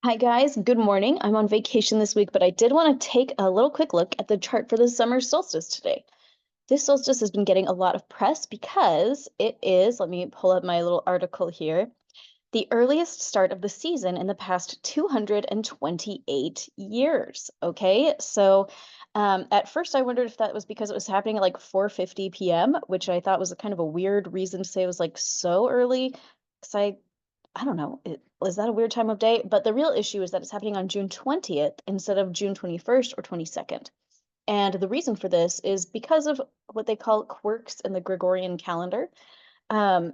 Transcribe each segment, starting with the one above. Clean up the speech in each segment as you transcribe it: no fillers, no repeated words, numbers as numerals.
Hi guys, good morning. I'm on vacation this week, but I did want to take a little quick look at the chart for the summer solstice today. This solstice has been getting a lot of press because it is, let me pull up my little article here, the earliest start of the season in the past 228 years. Okay, so at first I wondered if that was because it was happening at like 4:50 p.m., which I thought was a kind of a weird reason to say it was like so early. Because I don't know, was that a weird time of day? But the real issue is that it's happening on June 20th instead of June 21st or 22nd. And the reason for this is because of what they call quirks in the Gregorian calendar. Um,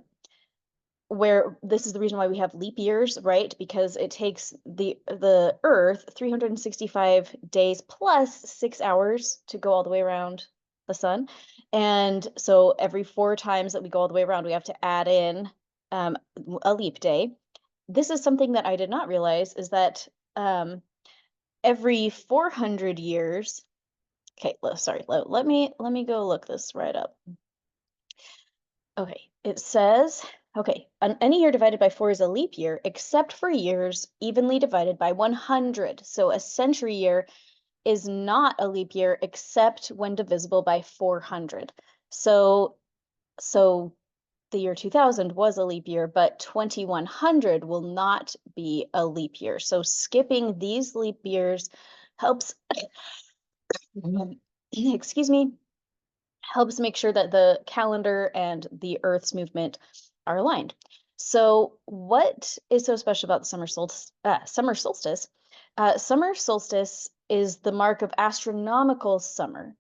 where this is the reason why we have leap years, right? Because it takes the Earth 365 days plus 6 hours to go all the way around the sun. And so every 4 times that we go all the way around, we have to add in a leap day. This is something that I did not realize is that every 400 years, okay, sorry, let me go look this right up. Okay, it says, okay, any year divided by 4 is a leap year, except for years evenly divided by 100. So a century year is not a leap year except when divisible by 400. So the year 2000 was a leap year, but 2100 will not be a leap year. So skipping these leap years helps, excuse me, helps make sure that the calendar and the Earth's movement are aligned. So, what is so special about the summer solstice? Summer solstice is the mark of astronomical summer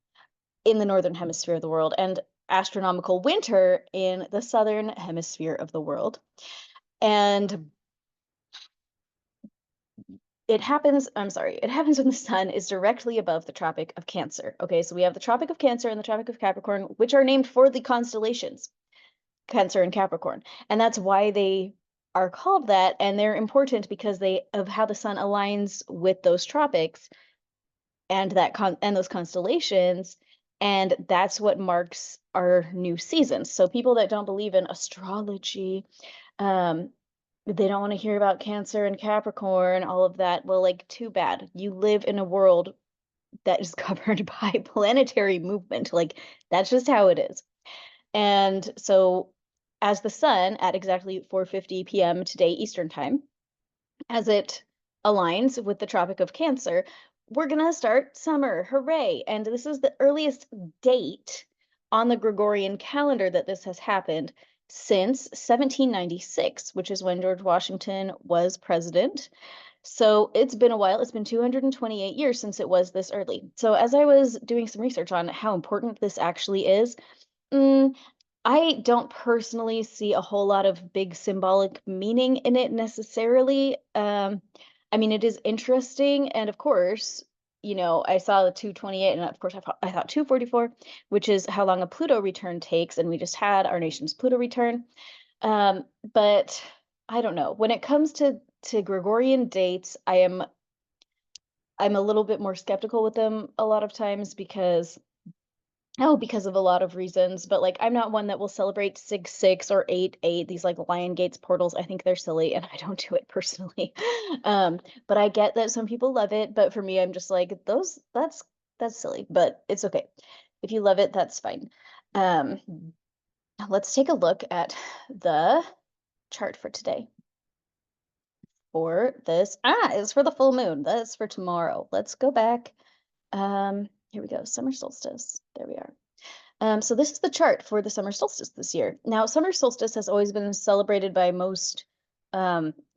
in the northern hemisphere of the world and astronomical winter in the southern hemisphere of the world. And it happens when the sun is directly above the Tropic of Cancer. Okay, so we have the Tropic of Cancer and the Tropic of Capricorn, which are named for the constellations. Cancer and Capricorn. And that's why they are called that. And they're important because they of how the sun aligns with those tropics and those constellations. And that's what marks our new season. So people that don't believe in astrology, um, they don't want to hear about Cancer and Capricorn, all of that. Well, like, too bad. You live in a world that is governed by planetary movement. Like, that's just how it is. And so as the sun at exactly 4:50 p.m. today Eastern time, as it aligns with the Tropic of Cancer, we're going to start summer. Hooray. And this is the earliest date on the Gregorian calendar that this has happened since 1796, which is when George Washington was president. So it's been a while. It's been 228 years since it was this early. So as I was doing some research on how important this actually is, Mm, I don't personally see a whole lot of big symbolic meaning in it necessarily. I mean, it is interesting, and of course, I saw the 228, and of course, I thought 244, which is how long a Pluto return takes, and we just had our nation's Pluto return. But I don't know. When it comes to Gregorian dates, I'm a little bit more skeptical with them a lot of times because of a lot of reasons, but like I'm not one that will celebrate 6/6 or 8/8, these like Lion Gates portals. I think they're silly and I don't do it personally. But I get that some people love it, but for me, I'm just like, that's silly, but it's okay. If you love it, that's fine. Um, let's take a look at the chart for today. For this, it's for the full moon. That's for tomorrow. Let's go back. Here we go, summer solstice. There we are. So this is the chart for the summer solstice this year. Now, summer solstice has always been celebrated by most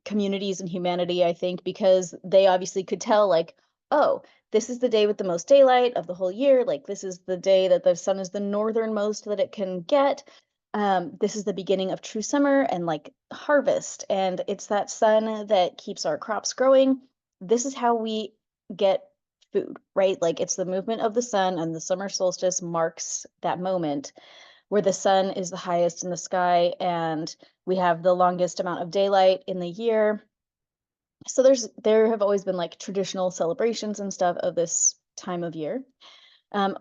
communities in humanity, I think, because they obviously could tell, like, oh, this is the day with the most daylight of the whole year. Like, this is the day that the sun is the northernmost that it can get. This is the beginning of true summer and like harvest, and it's that sun that keeps our crops growing. This is how we get food, right? Like it's the movement of the sun, and the summer solstice marks that moment where the sun is the highest in the sky and we have the longest amount of daylight in the year. So there have always been like traditional celebrations and stuff of this time of year.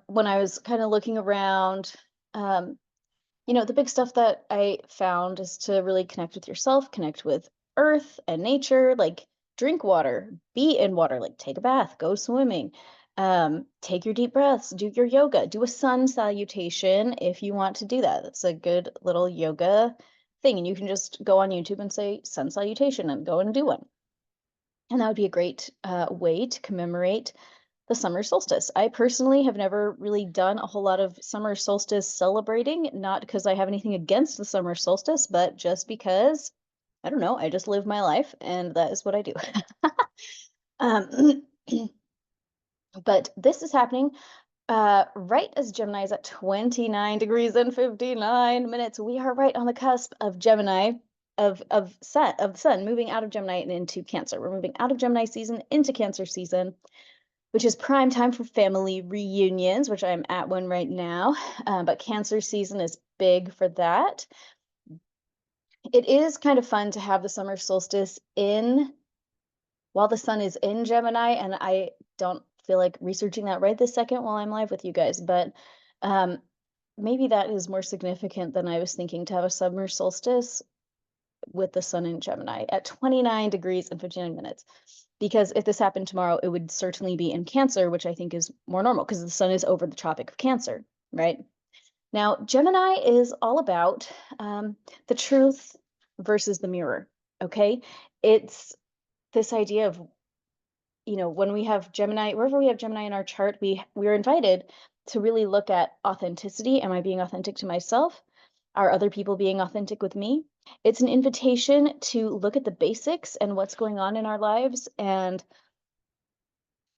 When I was kind of looking around, um, the big stuff that I found is to really connect with yourself, connect with earth and nature. Like drink water, be in water, like take a bath, go swimming, take your deep breaths, do your yoga, do a sun salutation if you want to do that. That's a good little yoga thing. And you can just go on YouTube and say sun salutation and go and do one. And that would be a great way to commemorate the summer solstice. I personally have never really done a whole lot of summer solstice celebrating, not because I have anything against the summer solstice, but just because, I don't know, I just live my life and that is what I do. Um, but this is happening right as Gemini is at 29 degrees and 59 minutes. We are right on the cusp of Gemini, of the sun moving out of Gemini and into Cancer. We're moving out of Gemini season into Cancer season, which is prime time for family reunions, which I'm at one right now. But Cancer season is big for that. It is kind of fun to have the summer solstice in while the sun is in Gemini, and I don't feel like researching that right this second while I'm live with you guys, but maybe that is more significant than I was thinking to have a summer solstice with the sun in Gemini at 29 degrees and 59 minutes. Because if this happened tomorrow, it would certainly be in Cancer, which I think is more normal because the sun is over the Tropic of Cancer, right? Now, Gemini is all about the truth versus the mirror, okay? It's this idea of, when we have Gemini, wherever we have Gemini in our chart, we're invited to really look at authenticity. Am I being authentic to myself? Are other people being authentic with me? It's an invitation to look at the basics and what's going on in our lives and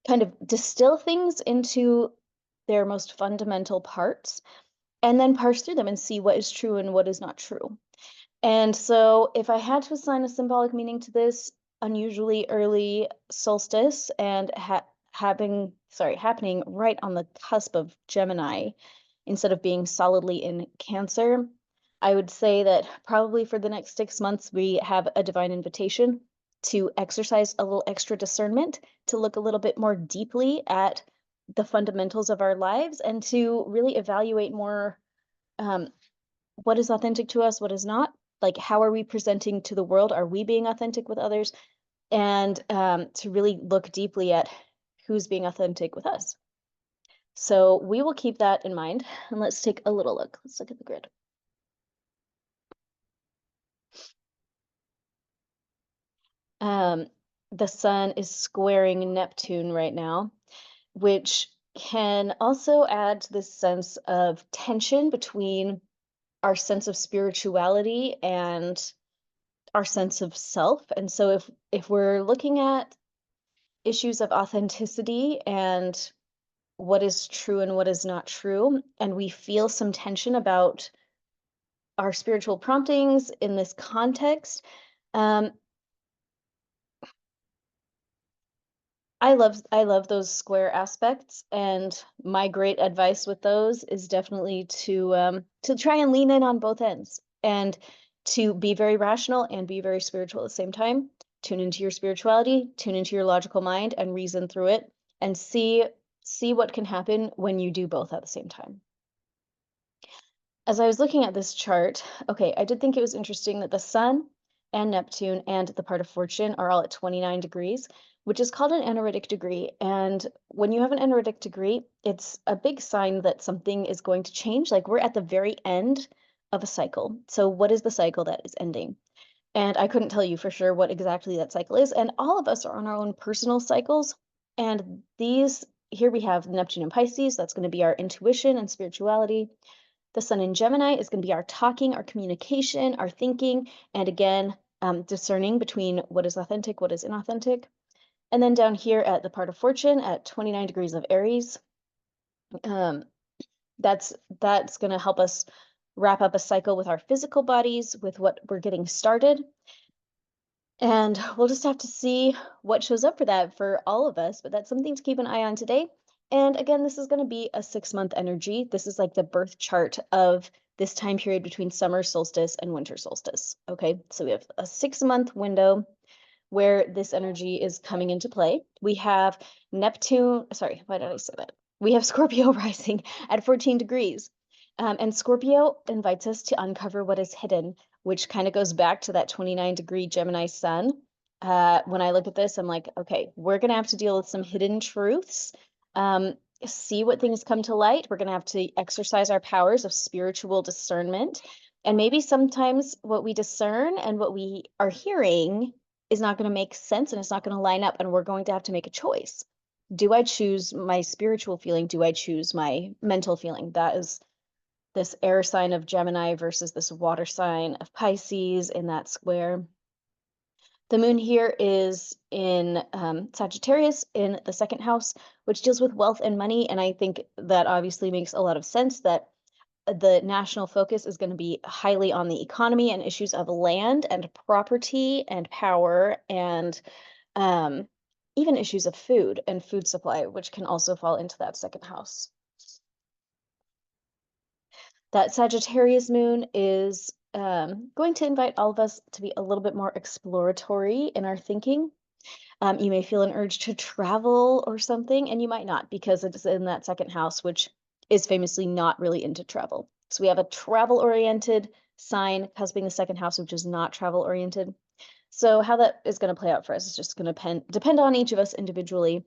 kind of distill things into their most fundamental parts and then parse through them and see what is true and what is not true. And so if I had to assign a symbolic meaning to this unusually early solstice and happening right on the cusp of Gemini instead of being solidly in Cancer, I would say that probably for the next 6 months, we have a divine invitation to exercise a little extra discernment, to look a little bit more deeply at the fundamentals of our lives and to really evaluate more what is authentic to us, what is not. Like, how are we presenting to the world? Are we being authentic with others? And to really look deeply at who's being authentic with us. So we will keep that in mind. And let's take a little look. Let's look at the grid. The sun is squaring Neptune right now, which can also add to this sense of tension between our sense of spirituality and our sense of self. And so if we're looking at issues of authenticity and what is true and what is not true, and we feel some tension about our spiritual promptings in this context, um, I love those square aspects, and my great advice with those is definitely to try and lean in on both ends and to be very rational and be very spiritual at the same time. Tune into your spirituality, tune into your logical mind, and reason through it, and see what can happen when you do both at the same time. As I was looking at this chart, okay, I did think it was interesting that the Sun and Neptune and the part of Fortune are all at 29 degrees, which is called an eneritic degree. And when you have an eneritic degree, it's a big sign that something is going to change. Like, we're at the very end of a cycle. So what is the cycle that is ending? And I couldn't tell you for sure what exactly that cycle is. And all of us are on our own personal cycles. And here we have Neptune and Pisces. That's going to be our intuition and spirituality. The sun in Gemini is going to be our talking, our communication, our thinking, and again, discerning between what is authentic, what is inauthentic. And then down here at the part of Fortune at 29 degrees of Aries, that's going to help us wrap up a cycle with our physical bodies, with what we're getting started. And we'll just have to see what shows up for that for all of us, but that's something to keep an eye on today. And again, this is going to be a 6-month energy. This is like the birth chart of this time period between summer solstice and winter solstice. Okay, so we have a 6-month window where this energy is coming into play. We have Neptune, sorry, why did I say that? We have Scorpio rising at 14 degrees. And Scorpio invites us to uncover what is hidden, which kind of goes back to that 29-degree Gemini sun. when I look at this, I'm like, okay, we're gonna have to deal with some hidden truths. Um, see what things come to light. We're gonna have to exercise our powers of spiritual discernment. And maybe sometimes what we discern and what we are hearing is not going to make sense and it's not going to line up, and we're going to have to make a choice. Do I choose my spiritual feeling? Do I choose my mental feeling? That is this air sign of Gemini versus this water sign of Pisces in that square. The moon here is in Sagittarius in the second house, which deals with wealth and money. And I think that obviously makes a lot of sense that the national focus is going to be highly on the economy and issues of land and property and power and um, even issues of food and food supply, which can also fall into that second house. That Sagittarius moon is going to invite all of us to be a little bit more exploratory in our thinking. You may feel an urge to travel or something, and you might not because it's in that second house, which is famously not really into travel. So we have a travel-oriented sign cusping the second house, which is not travel-oriented. So how that is going to play out for us is just going to depend on each of us individually.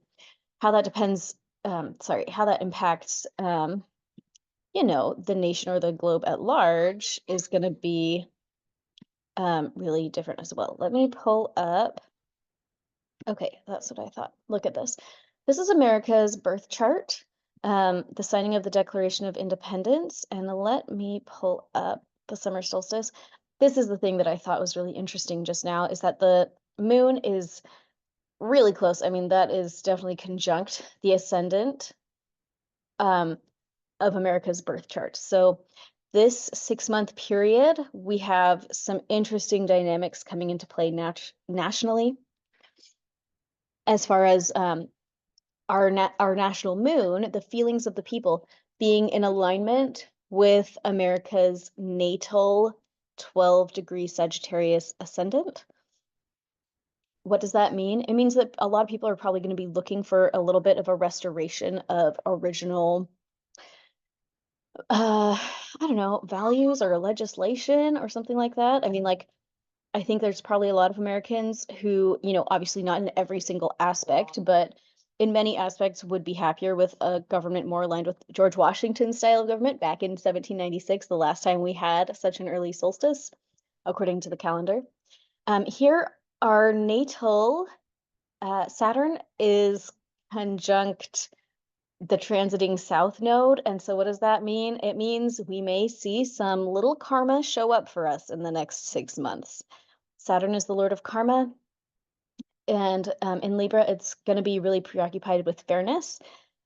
How that depends, how that impacts, the nation or the globe at large is going to be really different as well. Let me pull up. Okay, that's what I thought. Look at this. This is America's birth chart, the signing of the Declaration of Independence. And let me pull up the summer solstice. This is the thing that I thought was really interesting just now, is that the moon is really close. I mean, that is definitely conjunct the ascendant of America's birth chart. So this 6-month period, we have some interesting dynamics coming into play nationally as far as our national moon, the feelings of the people being in alignment with America's natal 12-degree Sagittarius ascendant. What does that mean? It means that a lot of people are probably going to be looking for a little bit of a restoration of original, I don't know, values or legislation or something like that. I mean, like, I think there's probably a lot of Americans who, obviously not in every single aspect, but in many aspects would be happier with a government more aligned with George Washington's style of government back in 1796, the last time we had such an early solstice, according to the calendar. Here, our natal Saturn is conjunct the transiting south node. And so what does that mean? It means we may see some little karma show up for us in the next 6 months. Saturn is the lord of karma. And in Libra, it's going to be really preoccupied with fairness.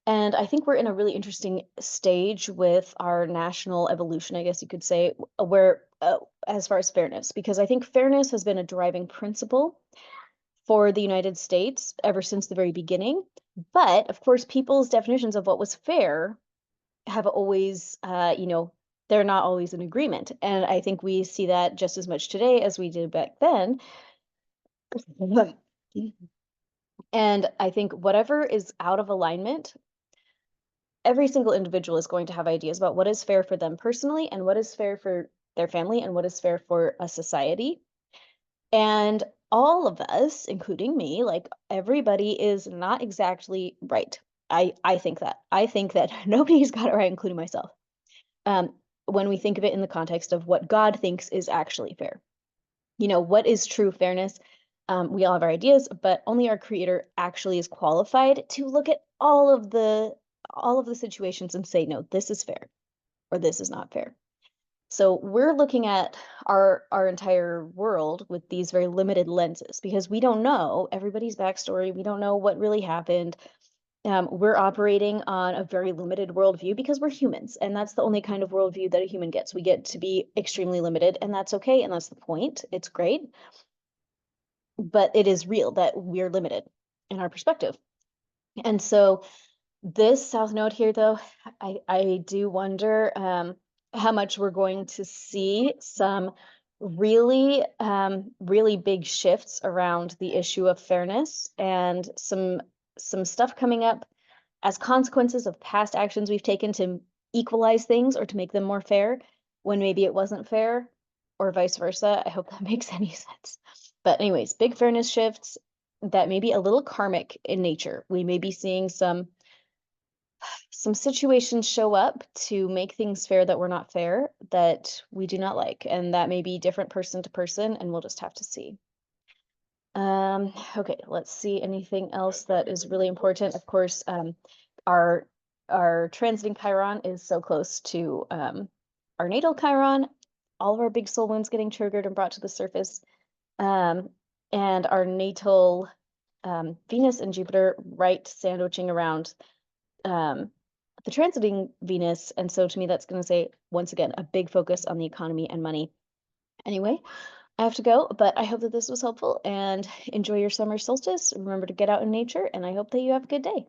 And I think we're in a really interesting stage with our national evolution, I guess you could say, where as far as fairness, because I think fairness has been a driving principle for the United States ever since the very beginning. But of course, people's definitions of what was fair have always, they're not always in agreement. And I think we see that just as much today as we did back then. And I think whatever is out of alignment, every single individual is going to have ideas about what is fair for them personally and what is fair for their family and what is fair for a society. And all of us, including me, like everybody is not exactly right. I think that. I think that nobody's got it right, including myself. When we think of it in the context of what God thinks is actually fair. What is true fairness? We all have our ideas, but only our creator actually is qualified to look at all of the situations and say, no, this is fair or this is not fair. So we're looking at our entire world with these very limited lenses because we don't know everybody's backstory. We don't know what really happened. We're operating on a very limited worldview because we're humans, and that's the only kind of worldview that a human gets. We get to be extremely limited, and that's okay, and that's the point. It's great, but it is real that we're limited in our perspective. And so this south node here, though, I do wonder how much we're going to see some really big shifts around the issue of fairness and some stuff coming up as consequences of past actions we've taken to equalize things or to make them more fair when maybe it wasn't fair, or vice versa. I hope that makes any sense. But anyways, big fairness shifts that may be a little karmic in nature. We may be seeing some situations show up to make things fair that were not fair that we do not like, and that may be different person to person, and we'll just have to see. Okay, let's see anything else that is really important. Of course, our our transiting Chiron is so close to our natal Chiron. All of our big soul wounds getting triggered and brought to the surface. Um, and our natal Venus and Jupiter right sandwiching around um, the transiting Venus. And so to me, that's going to say, once again, a big focus on the economy and money. Anyway, I have to go, but I hope that this was helpful and enjoy your summer solstice. Remember to get out in nature, and I hope that you have a good day.